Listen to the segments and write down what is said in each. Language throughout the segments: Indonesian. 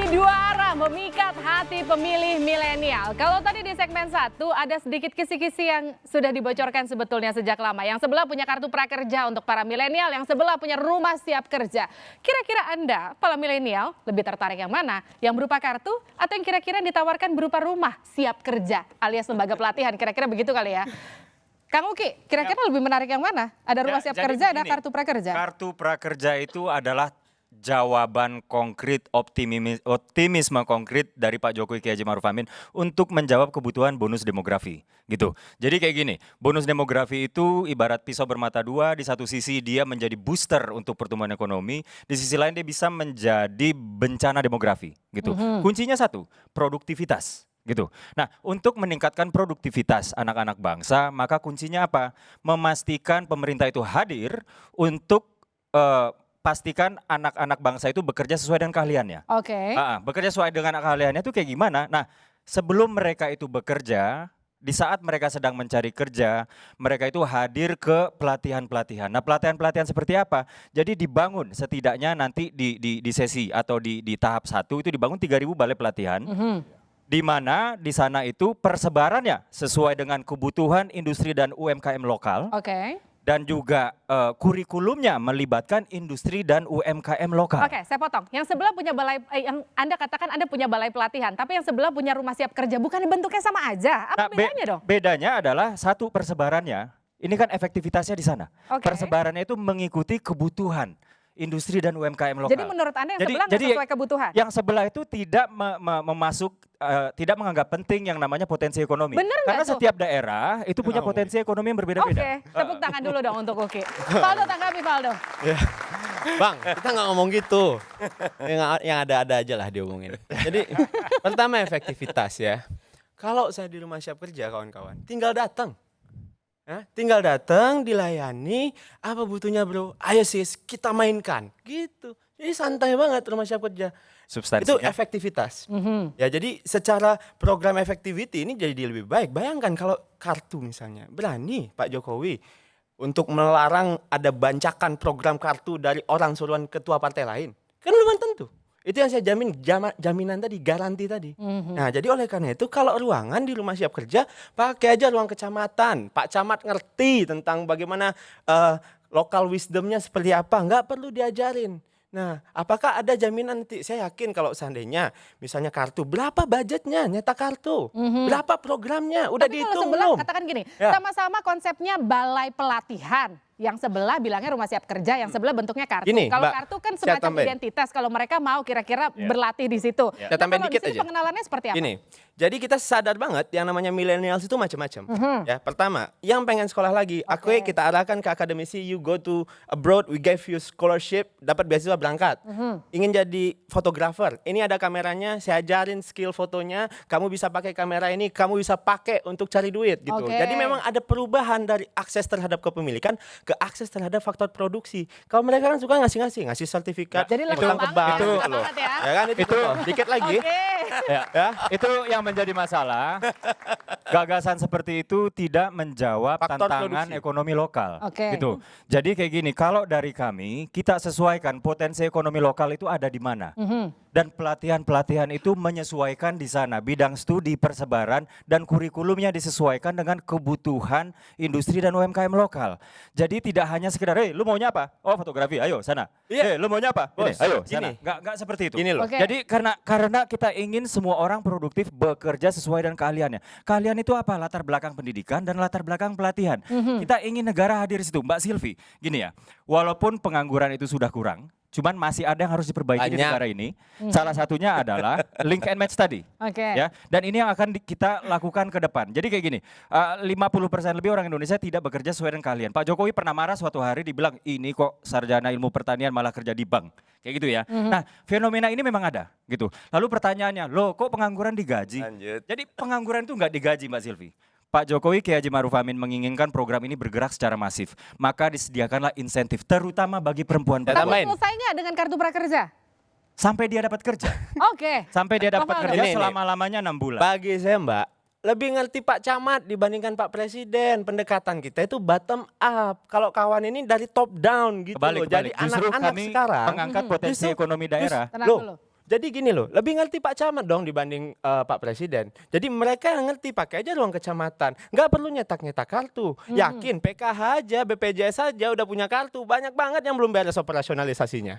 Dua arah memikat hati pemilih milenial. Kalau tadi di segmen 1 ada sedikit kisi-kisi yang sudah dibocorkan sebetulnya sejak lama. Yang sebelah punya kartu prakerja untuk para milenial, yang sebelah punya rumah siap kerja. Kira-kira Anda, para milenial, lebih tertarik yang mana? Yang berupa kartu atau yang kira-kira ditawarkan berupa rumah siap kerja alias lembaga pelatihan? Kira-kira begitu kali ya. Kang Uki, kira-kira lebih menarik yang mana? Ada rumah siap kerja, ada kartu prakerja? Kartu prakerja itu adalah jawaban konkret, optimisme konkret dari Pak Jokowi K. H. Maruf Amin untuk menjawab kebutuhan bonus demografi, gitu. Jadi kayak gini, bonus demografi itu ibarat pisau bermata dua. Di satu sisi dia menjadi booster untuk pertumbuhan ekonomi, di sisi lain dia bisa menjadi bencana demografi, gitu. Kuncinya satu, produktivitas. Gitu. Nah, untuk meningkatkan produktivitas anak-anak bangsa, maka kuncinya apa? Memastikan pemerintah itu hadir untuk pastikan anak-anak bangsa itu bekerja sesuai dengan keahliannya. Oke. Bekerja sesuai dengan keahliannya itu kayak gimana? Nah, sebelum mereka itu bekerja, di saat mereka sedang mencari kerja, mereka itu hadir ke pelatihan-pelatihan. Nah, pelatihan-pelatihan seperti apa? Jadi dibangun setidaknya nanti di sesi atau di tahap 1 itu dibangun 3.000 balai pelatihan. Di mana di sana itu persebarannya sesuai dengan kebutuhan industri dan UMKM lokal. Oke. Dan juga kurikulumnya melibatkan industri dan UMKM lokal. Oke, saya potong. Yang sebelah punya balai, yang Anda katakan Anda punya balai pelatihan, tapi yang sebelah punya rumah siap kerja, bukan bentuknya sama aja? Apa bedanya dong? Bedanya adalah satu, persebarannya, ini kan efektivitasnya di sana. Oke. Persebarannya itu mengikuti kebutuhan industri dan UMKM lokal. Jadi menurut Anda yang sebelah nggak sesuai kebutuhan? Yang sebelah itu tidak tidak menganggap penting yang namanya potensi ekonomi. Bener Karena tuh? setiap daerah itu punya potensi ekonomi yang berbeda-beda. Oke, tepuk tangan dulu dong untuk Uki. Valdo, tanggapi Valdo. Ya. Bang, kita nggak ngomong gitu. Yang ada-ada aja lah diomongin. Jadi pertama efektivitas ya. Kalau saya di rumah siap kerja kawan-kawan, tinggal datang. Tinggal datang, dilayani, apa butuhnya bro? Ayo sis, kita mainkan. Gitu. Jadi santai banget rumah siap kerja. Substansinya. Itu efektivitas. Ya jadi secara program effectivity ini jadi lebih baik. Bayangkan kalau kartu misalnya, berani Pak Jokowi untuk melarang ada bancakan program kartu dari orang suruhan ketua partai lain. Kan belum tentu. Itu yang saya jamin, jaminan tadi, garansi tadi. Nah jadi oleh karena itu kalau ruangan di rumah siap kerja, pakai aja ruang kecamatan. Pak Camat ngerti tentang bagaimana local wisdomnya seperti apa, nggak perlu diajarin. Nah, apakah ada jaminan nanti? Saya yakin kalau seandainya misalnya kartu, berapa budgetnya nyetak kartu? Berapa programnya? Udah Tapi kalau dihitung sebelah, belum? katakan gini, Ya. sama-sama konsepnya balai pelatihan. Yang sebelah bilangnya rumah siap kerja, yang sebelah bentuknya kartu. Gini, Kalau Mbak, kartu kan saya semacam tambahin. identitas, kalau mereka mau kira-kira berlatih di situ. Saya tambahin kalau dikit di sini aja. pengenalannya seperti apa? Gini, jadi kita sadar banget yang namanya millennials itu macam-macam. Ya, pertama, yang pengen sekolah lagi, kita arahkan ke akademisi, you go to abroad, we give you scholarship, dapat beasiswa berangkat. Ingin jadi fotografer, ini ada kameranya, saya ajarin skill fotonya, kamu bisa pakai kamera ini, kamu bisa pakai untuk cari duit gitu. Oke. Jadi memang ada perubahan dari akses terhadap kepemilikan ke akses terhadap faktor produksi. Kalau mereka kan suka ngasih sertifikat, Jadi lengkap utang ke banget, bank lengkap gitu loh. banget ya. Ya kan itu, dikit lagi. Oke. Ya, itu yang menjadi masalah. Gagasan seperti itu tidak menjawab Faktor tantangan produksi. ekonomi lokal. Oke. Gitu. Jadi kayak gini, kalau dari kami kita sesuaikan potensi ekonomi lokal itu ada di mana. Dan pelatihan-pelatihan itu menyesuaikan di sana. Bidang studi, persebaran, dan kurikulumnya disesuaikan dengan kebutuhan industri dan UMKM lokal. Jadi tidak hanya sekedar, lu maunya apa? Oh fotografi, ayo sana. Iya. Lu maunya apa? Ini, Bos, ayo sana. gini. Nggak seperti itu. Gini loh. Oke. Jadi karena kita ingin semua orang produktif bekerja sesuai dengan keahliannya. Keahlian itu apa? Latar belakang pendidikan dan latar belakang pelatihan. Kita ingin negara hadir di situ. Mbak Silvi, gini ya, walaupun pengangguran itu sudah kurang, cuman masih ada yang harus diperbaiki di Banyak. negara ini. Salah satunya adalah link and match tadi. Oke. Ya, dan ini yang akan kita lakukan ke depan. Jadi kayak gini, 50% lebih orang Indonesia tidak bekerja sesuai dengan keahlian. Pak Jokowi pernah marah suatu hari dibilang, ini kok sarjana ilmu pertanian malah kerja di bank. Kayak gitu ya. Nah, fenomena ini memang ada gitu. Lalu pertanyaannya, loh kok pengangguran digaji? Lanjut. Jadi pengangguran itu nggak digaji Mbak Silvi. Pak Jokowi K. H. Maruf Amin menginginkan program ini bergerak secara masif. Maka disediakanlah insentif, terutama bagi perempuan. Saya Tapi tambahin. selesai nggak dengan kartu prakerja? Sampai dia dapat kerja. Oke. Sampai dia dapat Pak Valdo. kerja Ini. selama-lamanya 6 bulan. Bagi saya Mbak, lebih ngerti Pak Camat dibandingkan Pak Presiden. Pendekatan kita itu bottom up. Kalau kawan ini dari top down gitu loh. Jadi Justru anak-anak kami sekarang mengangkat potensi justru- ekonomi daerah. Tenang Loh, dulu. Jadi gini loh, lebih ngerti Pak Camat dong dibanding Pak Presiden. Jadi mereka yang ngerti, pakai aja ruang kecamatan. Nggak perlu nyetak-nyetak kartu. Yakin PKH aja, BPJS aja udah punya kartu. Banyak banget yang belum beres operasionalisasinya.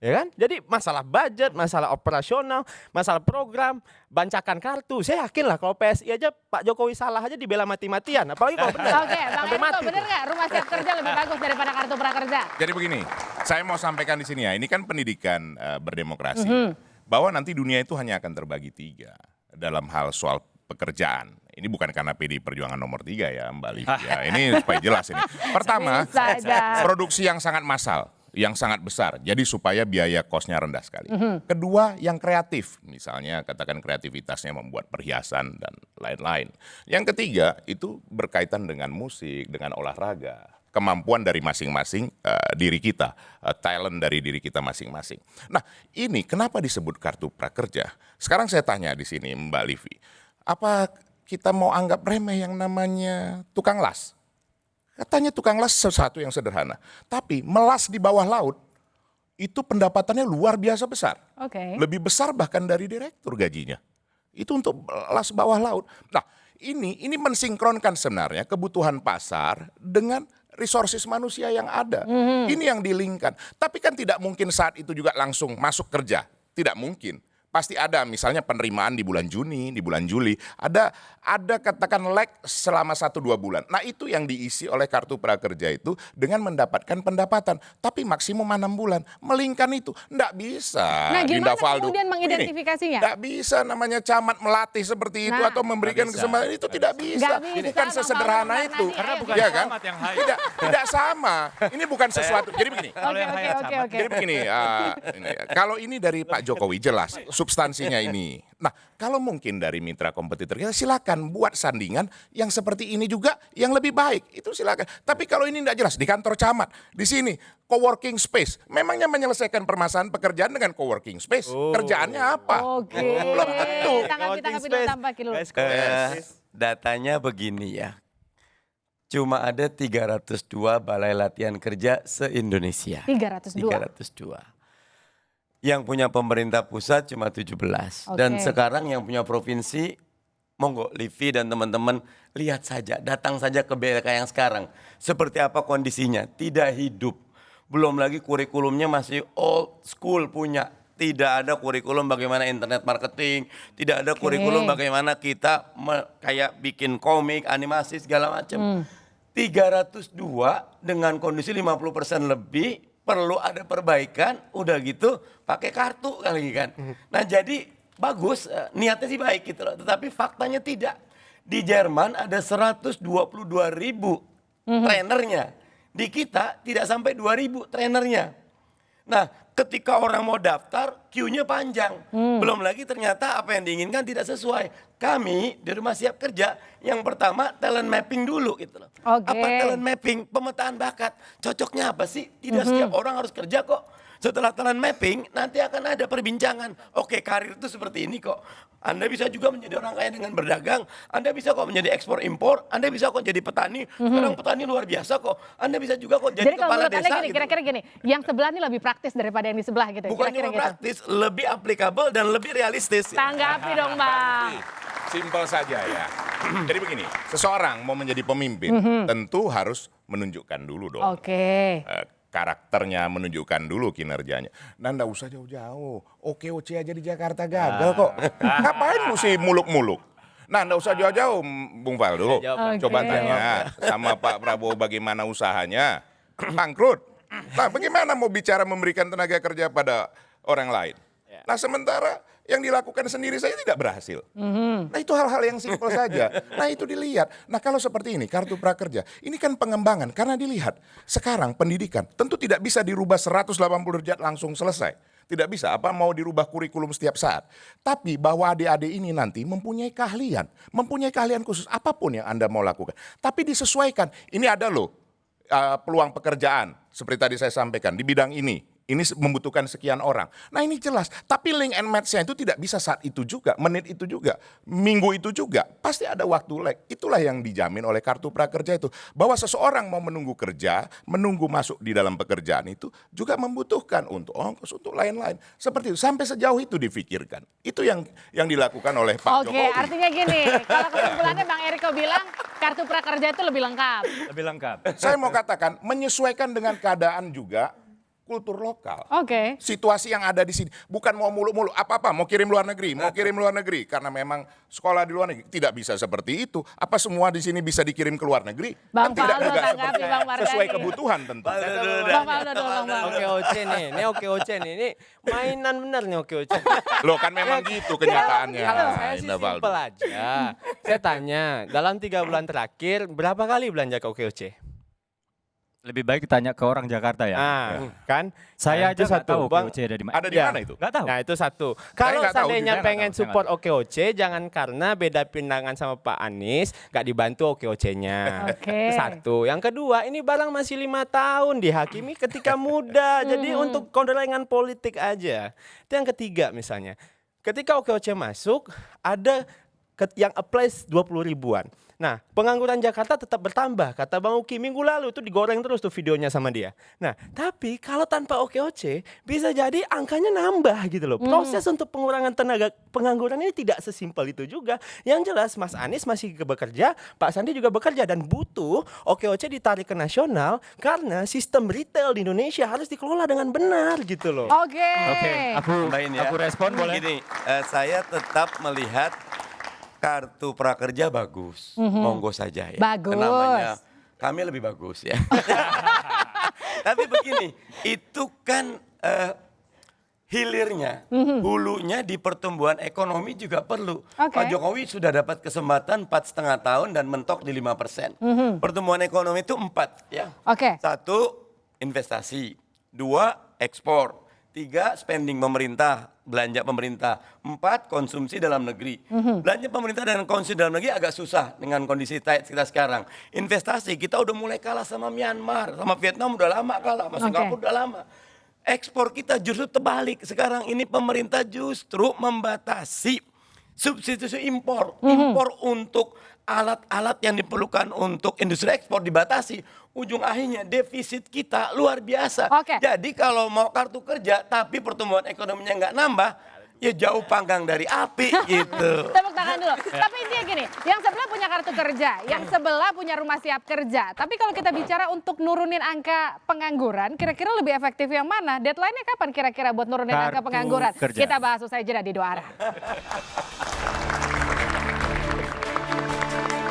Ya kan? Jadi masalah budget, masalah operasional, masalah program, bancakan kartu. Saya yakin lah kalau PSI aja Pak Jokowi salah aja dibela mati-matian. Apalagi kalau benar. Oke, Bang Sampai Eriko, mati bener tuh. nggak rumah siap kerja lebih bagus daripada kartu prakerja? Jadi begini, saya mau sampaikan di sini ya, ini kan pendidikan berdemokrasi. Bahwa nanti dunia itu hanya akan terbagi 3 dalam hal soal pekerjaan. Ini bukan karena PDI Perjuangan nomor 3 ya Mbak Livi ya. Ini supaya jelas ini. Pertama, Bisa aja. produksi yang sangat massal, yang sangat besar. Jadi supaya biaya kosnya rendah sekali. Kedua, yang kreatif. Misalnya katakan kreativitasnya membuat perhiasan dan lain-lain. Yang ketiga, itu berkaitan dengan musik, dengan olahraga. Kemampuan dari masing-masing diri kita, talent dari diri kita masing-masing. Nah, ini kenapa disebut kartu prakerja? Sekarang saya tanya di sini Mbak Livi, apa kita mau anggap remeh yang namanya tukang las? Katanya tukang las sesuatu yang sederhana, tapi melas di bawah laut itu pendapatannya luar biasa besar. Oke. Lebih besar bahkan dari direktur gajinya. Itu untuk las bawah laut. Nah, ini mensinkronkan sebenarnya kebutuhan pasar dengan resources manusia yang ada. Ini yang dilingkan. Tapi kan tidak mungkin saat itu juga langsung masuk kerja. Tidak mungkin. Pasti ada misalnya penerimaan di bulan Juni, di bulan Juli. Ada katakan lag selama 1-2 bulan. Nah itu yang diisi oleh kartu prakerja itu dengan mendapatkan pendapatan. Tapi maksimum 6 bulan. Melingkan itu. Nggak bisa. Nah, gimana Dinda Faldo. kemudian mengidentifikasinya? Nggak bisa namanya camat melatih seperti itu Nah. atau memberikan Nggak bisa. kesempatan itu tidak bisa. Nggak bisa, Bukan Bang sesederhana Faldo, itu. Bang Nani. Bukan Iya kan? camat yang hire. Tidak sama. Ini bukan sesuatu. Jadi begini. Kalau yang hire camat, Jadi begini, kalau ini dari Pak Jokowi jelas substansinya ini. Nah, kalau mungkin dari mitra kompetitor kita silakan buat sandingan yang seperti ini juga yang lebih baik. Itu silakan. Tapi kalau ini tidak jelas di kantor camat, di sini coworking space, memangnya menyelesaikan permasalahan pekerjaan dengan coworking space? Kerjaannya apa? Oke. Belum tentu. Tanggapi dulu, tambahkin dulu. Datanya begini ya. Cuma ada 302 balai latihan kerja se-Indonesia. 302. 302. Yang punya pemerintah pusat cuma 17. Dan Oke. sekarang yang punya provinsi, monggo Livi dan teman-teman lihat saja, datang saja ke BLK yang sekarang. Seperti apa kondisinya, tidak hidup. Belum lagi kurikulumnya masih old school punya. Tidak ada kurikulum bagaimana internet marketing, tidak ada kurikulum bagaimana kita kayak bikin komik, animasi segala macam. 302 dengan kondisi 50% lebih perlu ada perbaikan, udah gitu pakai kartu kali kan. Nah jadi bagus, niatnya sih baik gitu loh, tetapi faktanya tidak. Di Jerman ada 122.000 trainernya, di kita tidak sampai 2.000 trainernya. Nah ketika orang mau daftar, queue-nya panjang. Belum lagi ternyata apa yang diinginkan tidak sesuai. Kami di Rumah Siap Kerja, yang pertama talent mapping dulu gitu loh. Oke. Apa talent mapping? Pemetaan bakat. Cocoknya apa sih? Tidak setiap orang harus kerja kok. Setelah talent mapping, nanti akan ada perbincangan. Oke, karir itu seperti ini kok. Anda bisa juga menjadi orang kaya dengan berdagang. Anda bisa kok menjadi ekspor impor. Anda bisa kok jadi petani. Sekarang petani luar biasa kok. Anda bisa juga kok jadi Jadi kalau kepala menurut Anda desa. gini, gitu. kira-kira gini, yang sebelah ini lebih praktis daripada yang di sebelah gitu. Bukan Kira-kira cuma gitu. praktis, lebih applicable dan lebih realistis. Tanggapi dong, Bang. Simpel saja ya. Jadi begini, seseorang mau menjadi pemimpin tentu harus menunjukkan dulu dong. Oke. Karakternya, menunjukkan dulu kinerjanya. Nah, nggak usah jauh-jauh. OKOC aja di Jakarta gagal kok. Ngapain mesti muluk-muluk? Nah, nggak usah jauh-jauh, Bung Faldo. Coba Oke. tanya sama Pak Prabowo bagaimana usahanya. Bangkrut. Nah, bagaimana mau bicara memberikan tenaga kerja pada orang lain? Nah, sementara yang dilakukan sendiri saya tidak berhasil. Nah, itu hal-hal yang simpel saja. Nah, itu dilihat. Nah, kalau seperti ini, kartu prakerja, ini kan pengembangan. Karena dilihat, sekarang pendidikan tentu tidak bisa dirubah 180 derajat langsung selesai. Tidak bisa, apa mau dirubah kurikulum setiap saat. Tapi bahwa adik-adik ini nanti mempunyai keahlian khusus apapun yang Anda mau lakukan. Tapi disesuaikan, ini ada loh peluang pekerjaan, seperti tadi saya sampaikan, di bidang ini. ini membutuhkan sekian orang. Nah ini jelas, tapi link and match-nya itu tidak bisa saat itu juga, menit itu juga, minggu itu juga. Pasti ada waktu lag. Itulah yang dijamin oleh kartu prakerja itu. Bahwa seseorang mau menunggu kerja, menunggu masuk di dalam pekerjaan itu juga membutuhkan untuk ongkos, untuk lain-lain. Seperti itu, sampai sejauh itu difikirkan. Itu yang dilakukan oleh Pak Jokowi. Oke, artinya gini, kalau kesimpulannya Bang Eriko bilang kartu prakerja itu lebih lengkap. Lebih lengkap. Saya mau katakan, menyesuaikan dengan keadaan juga kultur lokal. Oke. Situasi yang ada di sini. Bukan mau mulu-mulu, apa-apa, mau kirim luar negeri. Karena memang sekolah di luar negeri. Tidak bisa seperti itu. Apa semua di sini bisa dikirim ke luar negeri? Bang Kan tidak Faldo juga tanggapi, seperti Bang Mardhani. sesuai kebutuhan tentu. Bang Faldo dulu, Bang. OKOC nih, ini OKOC nih, ini mainan bener nih OKOC. Loh kan memang gitu kenyataannya. Kalau saya sih Indah Valdo. simpel aja. Saya tanya, dalam 3 bulan terakhir berapa kali belanja ke OKOC? Lebih baik tanya ke orang Jakarta ya. Kan? Saya Nah, aja itu nggak tahu Bang. OKOC ada di mana. Ada di Ya. mana itu? Nggak tahu. Nah itu satu. Kalau nggak tahu, seandainya saya pengen nggak tahu, support OKOC, jangan karena beda pindangan sama Pak Anies, gak dibantu OKOC-nya. Oke. Satu. Yang kedua, ini barang masih 5 tahun dihakimi ketika muda. Jadi untuk kondelengan politik aja. Itu yang ketiga misalnya. Ketika OKOC masuk, ada yang apply 20 ribuan. Nah, pengangguran Jakarta tetap bertambah. Kata Bang Uki, minggu lalu itu digoreng terus tuh videonya sama dia. Nah, tapi kalau tanpa OKOC, bisa jadi angkanya nambah gitu loh. Proses untuk pengurangan tenaga pengangguran ini tidak sesimpel itu juga. Yang jelas Mas Anies masih bekerja, Pak Sandi juga bekerja. Dan butuh OKOC ditarik ke nasional karena sistem retail di Indonesia harus dikelola dengan benar gitu loh. Oke. Tambahin ya. Aku respon boleh? Gini, saya tetap melihat kartu prakerja bagus, monggo saja ya. Bagus. Namanya kami lebih bagus ya. Tapi begini, itu kan hilirnya, hulunya di pertumbuhan ekonomi juga perlu. Oke. Pak Jokowi sudah dapat kesempatan 4,5 tahun dan mentok di 5%. Pertumbuhan ekonomi itu 4 ya. Oke. 1, investasi. 2, ekspor. 3, spending pemerintah, belanja pemerintah. 4, konsumsi dalam negeri. Belanja pemerintah dan konsumsi dalam negeri agak susah dengan kondisi tight kita sekarang. Investasi, kita udah mulai kalah sama Myanmar, sama Vietnam udah lama kalah, sama Singapura udah lama. Ekspor kita justru terbalik. Sekarang ini pemerintah justru membatasi substitusi impor. Impor untuk alat-alat yang diperlukan untuk industri ekspor dibatasi. Ujung akhirnya defisit kita luar biasa. Oke. Jadi kalau mau kartu kerja tapi pertumbuhan ekonominya nggak nambah, ya jauh panggang dari api gitu. Tepuk tangan dulu. Tapi intinya gini, yang sebelah punya kartu kerja, yang sebelah punya rumah siap kerja. Tapi kalau kita bicara untuk nurunin angka pengangguran, kira-kira lebih efektif yang mana? Deadline-nya kapan kira-kira buat nurunin angka Kartu pengangguran? kerja. Kita bahas usai jeda di Dua Arah.